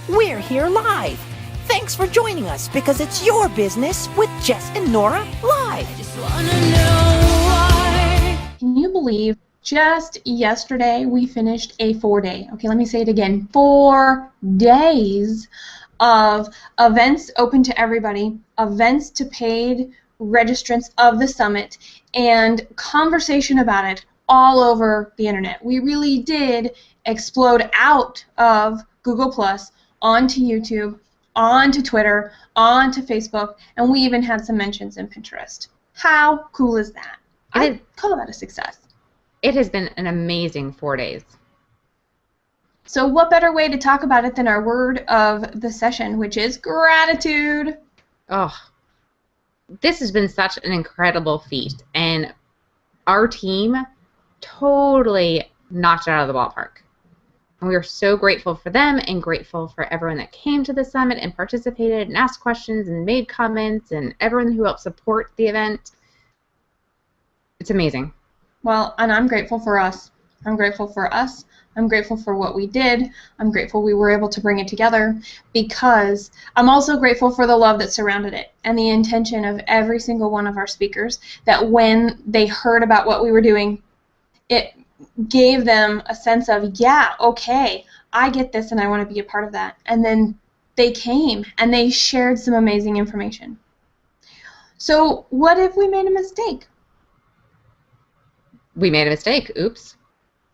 We're here live. Thanks for joining us because it's your business with Jess and Nora live. Can you believe just yesterday we finished a 4-day, okay, let me say it again, 4 days of events open to everybody, events to paid registrants of the summit, and conversation about it all over the internet. We really did explode out of Google Plus onto YouTube, onto Twitter, onto Facebook, and we even had some mentions in Pinterest. How cool is that? I call that a success. It has been an amazing 4 days. So what better way to talk about it than our word of the session, which is gratitude. Oh, this has been such an incredible feat, and our team totally knocked it out of the ballpark. And we are so grateful for them and grateful for everyone that came to the summit and participated and asked questions and made comments and everyone who helped support the event. It's amazing. Well, and I'm grateful for us. I'm grateful for us. I'm grateful for what we did. I'm grateful we were able to bring it together, because I'm also grateful for the love that surrounded it and the intention of every single one of our speakers, that when they heard about what we were doing, it gave them a sense of, yeah, okay, I get this and I want to be a part of that. And then they came and they shared some amazing information. So what if we made a mistake? We made a mistake. Oops.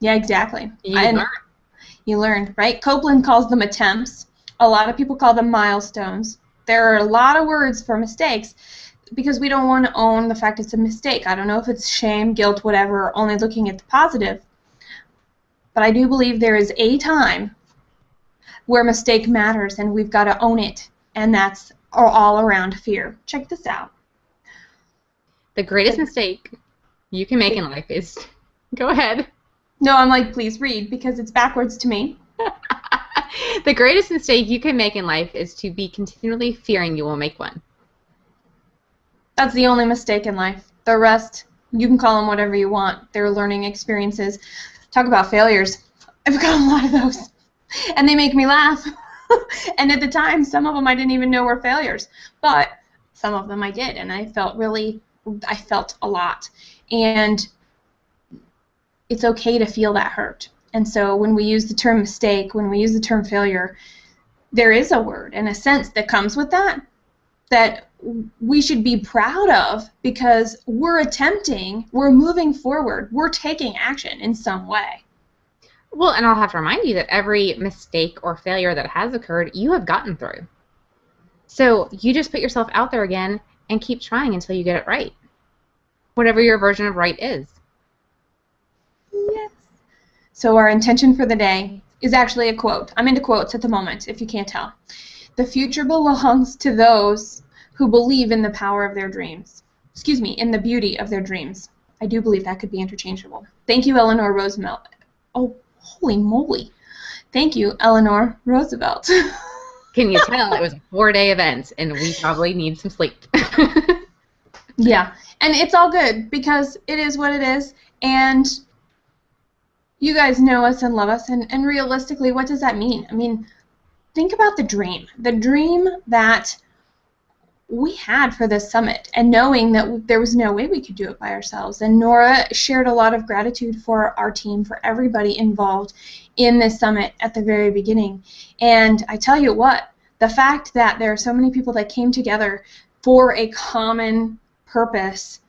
Yeah, exactly. You learned, right? Copeland calls them attempts. A lot of people call them milestones. There are a lot of words for mistakes because we don't want to own the fact it's a mistake. I don't know if it's shame, guilt, whatever, only looking at the positive. But I do believe there is a time where mistake matters and we've got to own it, and that's all around fear. Check this out. The greatest mistake you can make in life is... Go ahead. No, I'm like, please read, because it's backwards to me. The greatest mistake you can make in life is to be continually fearing you will make one. That's the only mistake in life. The rest, you can call them whatever you want. They're learning experiences. Talk about failures. I've got a lot of those, and they make me laugh. And at the time, some of them I didn't even know were failures, but some of them I did, and I felt a lot. And it's okay to feel that hurt. And so when we use the term mistake, when we use the term failure, there is a word and a sense that comes with that we should be proud of, because we're attempting, we're moving forward, we're taking action in some way. Well, and I'll have to remind you that every mistake or failure that has occurred, you have gotten through. So you just put yourself out there again and keep trying until you get it right. Whatever your version of right is. Yes. So our intention for the day is actually a quote. I'm into quotes at the moment, if you can't tell. The future belongs to those who believe in the power of their dreams. Excuse me, in the beauty of their dreams. I do believe that could be interchangeable. Thank you, Eleanor Roosevelt. Oh, holy moly. Thank you, Eleanor Roosevelt. Can you tell it was a 4-day event and we probably need some sleep? Yeah, and it's all good because it is what it is, and you guys know us and love us, and realistically, what does that mean? I mean, think about the dream that we had for this summit, and knowing that there was no way we could do it by ourselves. And Nora shared a lot of gratitude for our team, for everybody involved in this summit at the very beginning. And I tell you what, the fact that there are so many people that came together for a common purpose,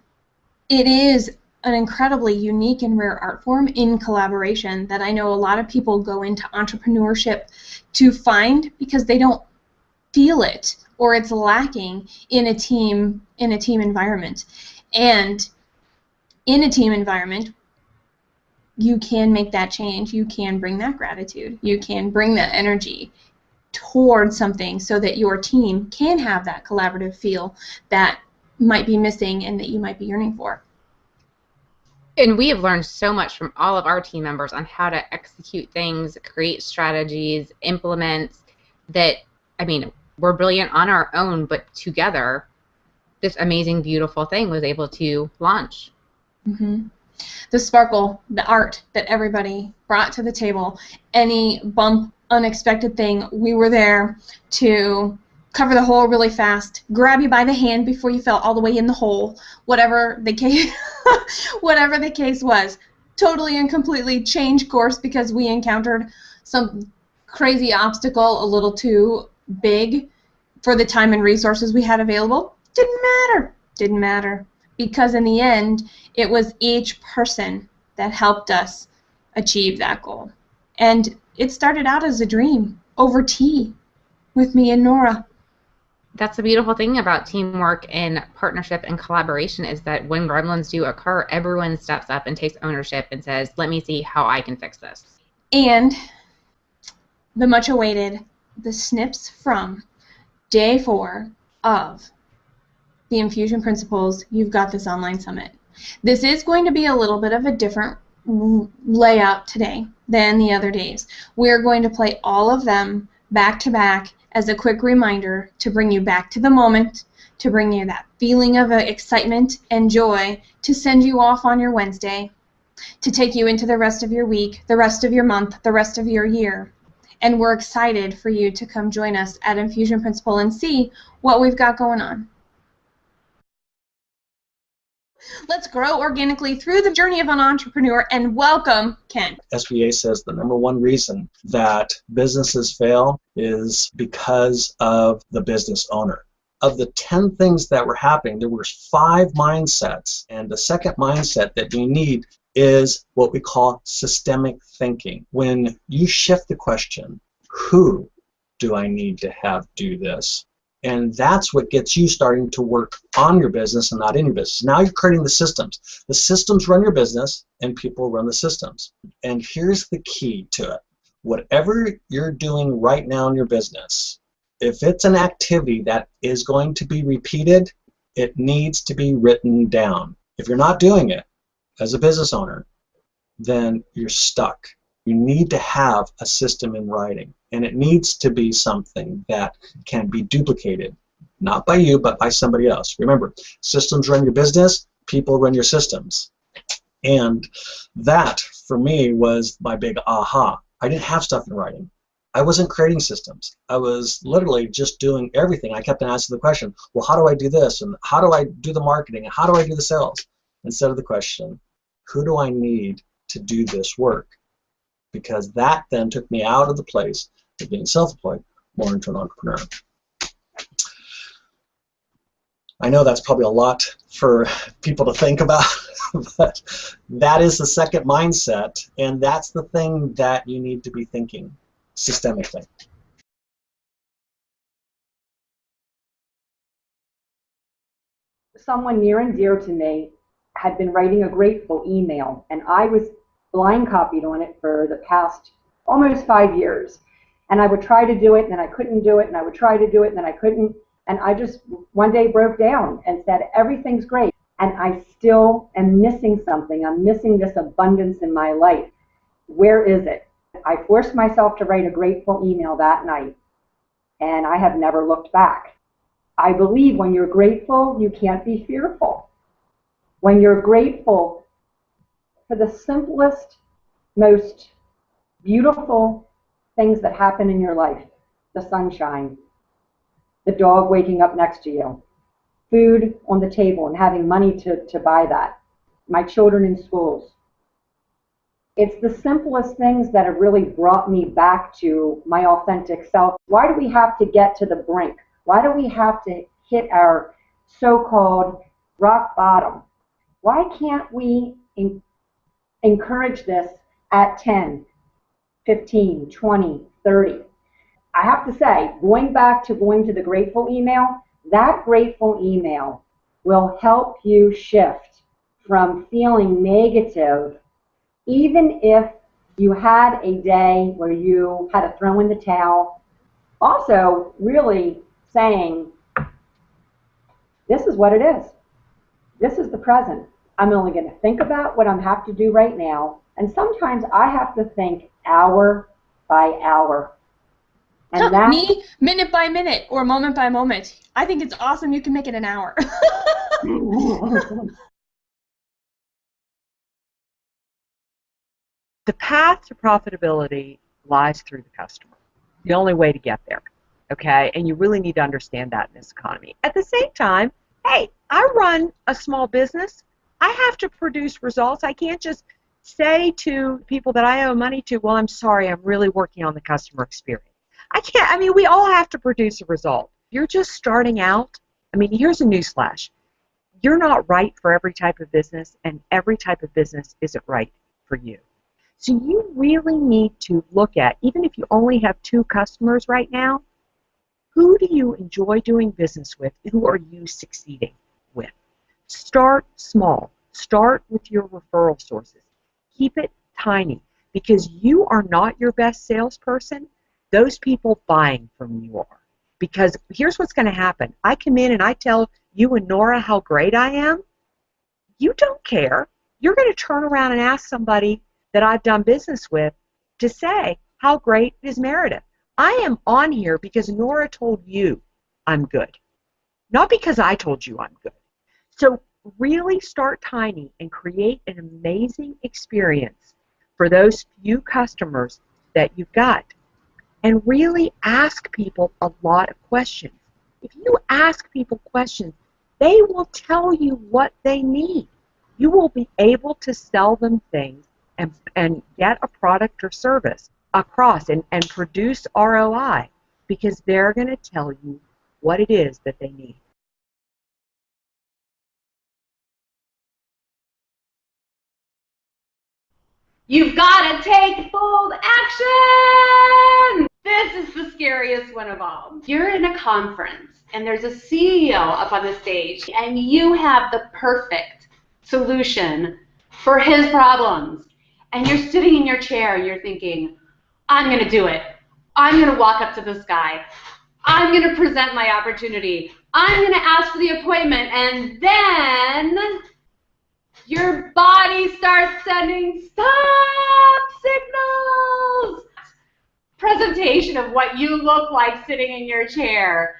it is an incredibly unique and rare art form in collaboration that I know a lot of people go into entrepreneurship to find because they don't feel it, or it's lacking in a team environment. And in a team environment, you can make that change. You can bring that gratitude. You can bring that energy towards something so that your team can have that collaborative feel that might be missing and that you might be yearning for. And we have learned so much from all of our team members on how to execute things, create strategies, implement that, I mean, we're brilliant on our own, but together, this amazing, beautiful thing was able to launch. Mm-hmm. The sparkle, the art that everybody brought to the table, any bump unexpected thing. We were there to cover the hole really fast, grab you by the hand before you fell all the way in the hole, whatever the case, whatever the case was. Totally and completely change course because we encountered some crazy obstacle a little too big for the time and resources we had available. Didn't matter, because in the end it was each person that helped us achieve that goal. And it started out as a dream over tea with me and Nora. That's the beautiful thing about teamwork and partnership and collaboration, is that when gremlins do occur, everyone steps up and takes ownership and says, let me see how I can fix this. And the much awaited, the snips from day 4 of the Infusion Principles You've Got This Online Summit. This is going to be a little bit of a different layout today than the other days. We're going to play all of them back to back as a quick reminder to bring you back to the moment, to bring you that feeling of excitement and joy, to send you off on your Wednesday, to take you into the rest of your week, the rest of your month, the rest of your year. And we're excited for you to come join us at Infusion Principle and see what we've got going on. Let's grow organically through the journey of an entrepreneur, and welcome Ken. SBA says the number one reason that businesses fail is because of the business owner. Of the 10 things that were happening, there were 5 mindsets, and the second mindset that you need is what we call systemic thinking. When you shift the question, who do I need to have do this? And that's what gets you starting to work on your business and not in your business. Now you're creating the systems. The systems run your business, and people run the systems. And here's the key to it. Whatever you're doing right now in your business, if it's an activity that is going to be repeated, it needs to be written down. If you're not doing it as a business owner, then you're stuck. You need to have a system in writing, and it needs to be something that can be duplicated, not by you, but by somebody else. Remember, systems run your business, people run your systems. And that, for me, was my big aha. I didn't have stuff in writing. I wasn't creating systems. I was literally just doing everything. I kept on asking the question, well, how do I do this? And how do I do the marketing? And how do I do the sales? Instead of the question, who do I need to do this work? Because that then took me out of the place of being self-employed, more into an entrepreneur. I know that's probably a lot for people to think about, but that is the second mindset, and that's the thing that you need to be thinking systemically. Someone near and dear to me had been writing a grateful email, and I was blind copied on it for the past almost 5 years. And I would try to do it, and then I couldn't do it, and I would try to do it, and then I couldn't. And I just one day broke down and said, everything's great, and I still am missing something. I'm missing this abundance in my life. Where is it? I forced myself to write a grateful email that night, and I have never looked back. I believe when you're grateful, you can't be fearful. When you're grateful for the simplest, most beautiful things that happen in your life, the sunshine, the dog waking up next to you, food on the table and having money to buy that, my children in schools. It's the simplest things that have really brought me back to my authentic self. Why do we have to get to the brink? Why do we have to hit our so-called rock bottom? Why can't we encourage this at 10, 15, 20, 30? I have to say, going to the grateful email, that grateful email will help you shift from feeling negative, even if you had a day where you had to throw in the towel. Also, really saying, this is what it is. This is the present. I'm only going to think about what I have to do right now. And sometimes I have to think hour by hour. And that, me, minute by minute or moment by moment. I think it's awesome you can make it an hour. The path to profitability lies through the customer. the only way to get there, okay? And you really need to understand that in this economy. At the same time, hey, I run a small business. I have to produce results. I can't just say to people that I owe money to, well, I'm sorry, I'm really working on the customer experience. I can't. I mean, we all have to produce a result. If you're just starting out, I mean, here's a newsflash. You're not right for every type of business, and every type of business isn't right for you. So you really need to look at, even if you only have 2 customers right now, who do you enjoy doing business with? Who are you succeeding with? Start small. Start with your referral sources. Keep it tiny, because you are not your best salesperson. Those people buying from you are. Because here's what's going to happen. I come in and I tell you and Nora how great I am. You don't care. You're going to turn around and ask somebody that I've done business with to say, how great is Meredith? I am on here because Nora told you I'm good, not because I told you I'm good. So really start tiny and create an amazing experience for those few customers that you've got. And really ask people a lot of questions. If you ask people questions, they will tell you what they need. You will be able to sell them things and get a product or service across and produce ROI, because they're going to tell you what it is that they need. You've got to take bold action! This is the scariest one of all. You're in a conference and there's a CEO up on the stage and you have the perfect solution for his problems. And you're sitting in your chair and you're thinking, I'm going to do it. I'm going to walk up to this guy. I'm going to present my opportunity. I'm going to ask for the appointment. And then your body starts sending stop signals. Presentation of what you look like sitting in your chair.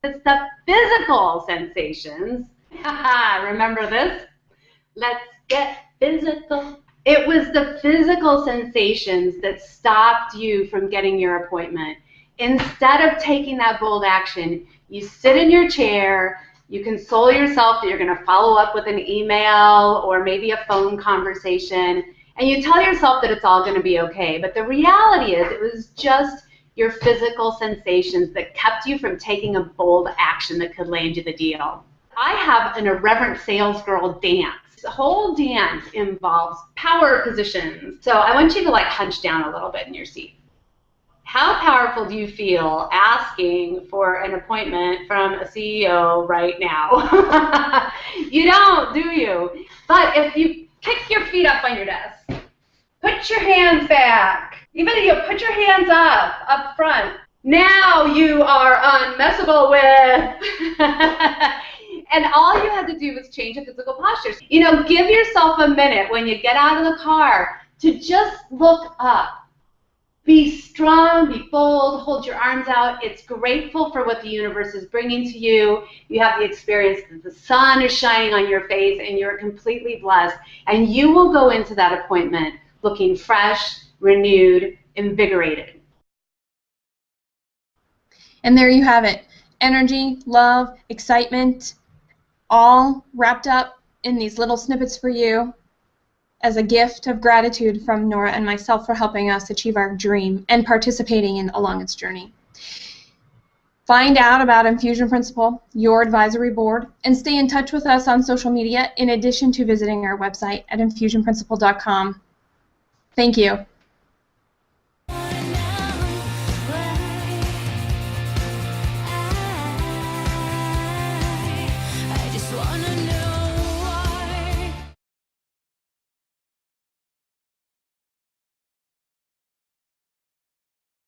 It's the physical sensations. Remember this? Let's get physical. It was the physical sensations that stopped you from getting your appointment. Instead of taking that bold action, you sit in your chair, you console yourself that you're going to follow up with an email or maybe a phone conversation, and you tell yourself that it's all going to be okay. But the reality is it was just your physical sensations that kept you from taking a bold action that could land you the deal. I have an irreverent sales girl dance. The whole dance involves power positions. So I want you to like hunch down a little bit in your seat. How powerful do you feel asking for an appointment from a CEO right now? You don't, do you? But if you kick your feet up on your desk, put your hands back, even if you put your hands up front, now you are unmessable with. And all you had to do was change the physical posture. You know, give yourself a minute when you get out of the car to just look up. Be strong, be bold, hold your arms out. It's grateful for what the universe is bringing to you. You have the experience that the sun is shining on your face and you're completely blessed. And you will go into that appointment looking fresh, renewed, invigorated. And there you have it. Energy, love, excitement, all wrapped up in these little snippets for you as a gift of gratitude from Nora and myself for helping us achieve our dream and participating along its journey. Find out about Infusion Principle, your advisory board, and stay in touch with us on social media in addition to visiting our website at infusionprinciple.com. Thank you.